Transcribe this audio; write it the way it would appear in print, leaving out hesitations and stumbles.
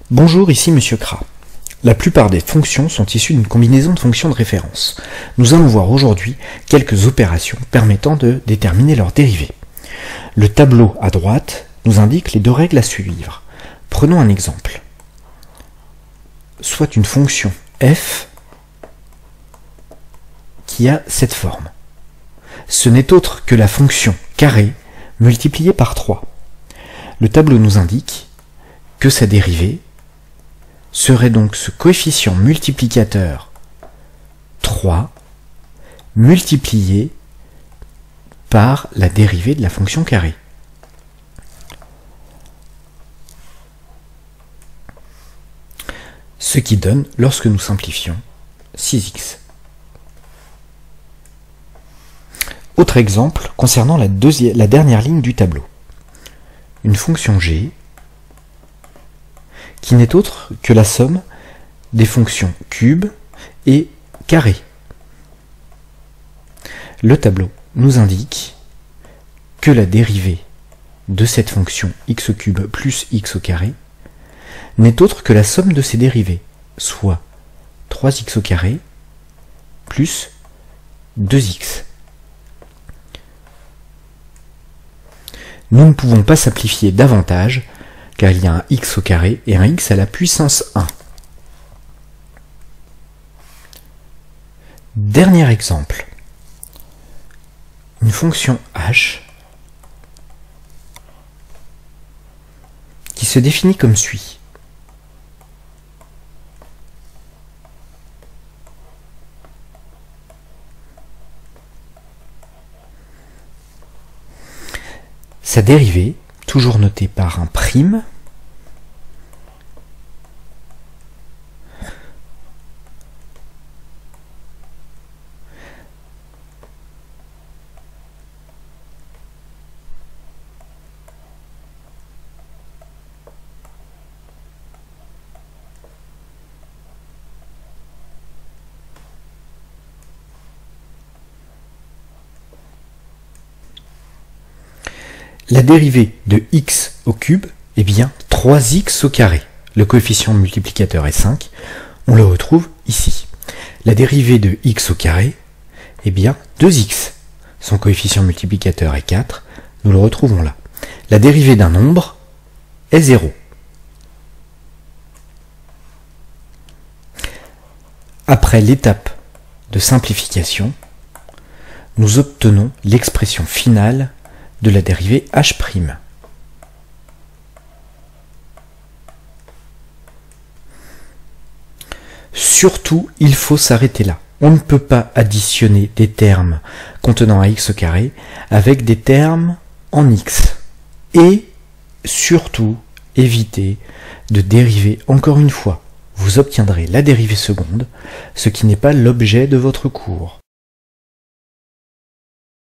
Bonjour, ici Monsieur Kra. La plupart des fonctions sont issues d'une combinaison de fonctions de référence. Nous allons voir aujourd'hui quelques opérations permettant de déterminer leur dérivée. Le tableau à droite nous indique les deux règles à suivre. Prenons un exemple. Soit une fonction f qui a cette forme. Ce n'est autre que la fonction carré multipliée par 3. Le tableau nous indique que sa dérivée serait donc ce coefficient multiplicateur 3 multiplié par la dérivée de la fonction carré. Ce qui donne, lorsque nous simplifions, 6x. Autre exemple concernant la dernière ligne du tableau. Une fonction g qui n'est autre que la somme des fonctions cube et carré. Le tableau nous indique que la dérivée de cette fonction x au cube plus x au carré n'est autre que la somme de ses dérivées, soit 3x au carré plus 2x. Nous ne pouvons pas simplifier davantage, car il y a un x au carré et un x à la puissance 1. Dernier exemple. Une fonction h qui se définit comme suit. Sa dérivée, toujours notée par un prime, la dérivée de x au cube est bien 3x au carré. Le coefficient multiplicateur est 5. On le retrouve ici. La dérivée de x au carré est bien 2x. Son coefficient multiplicateur est 4. Nous le retrouvons là. La dérivée d'un nombre est 0. Après l'étape de simplification, nous obtenons l'expression finale de la dérivée h'. Surtout, il faut s'arrêter là. On ne peut pas additionner des termes contenant un x au carré avec des termes en x. Et surtout, évitez de dériver encore une fois. Vous obtiendrez la dérivée seconde, ce qui n'est pas l'objet de votre cours.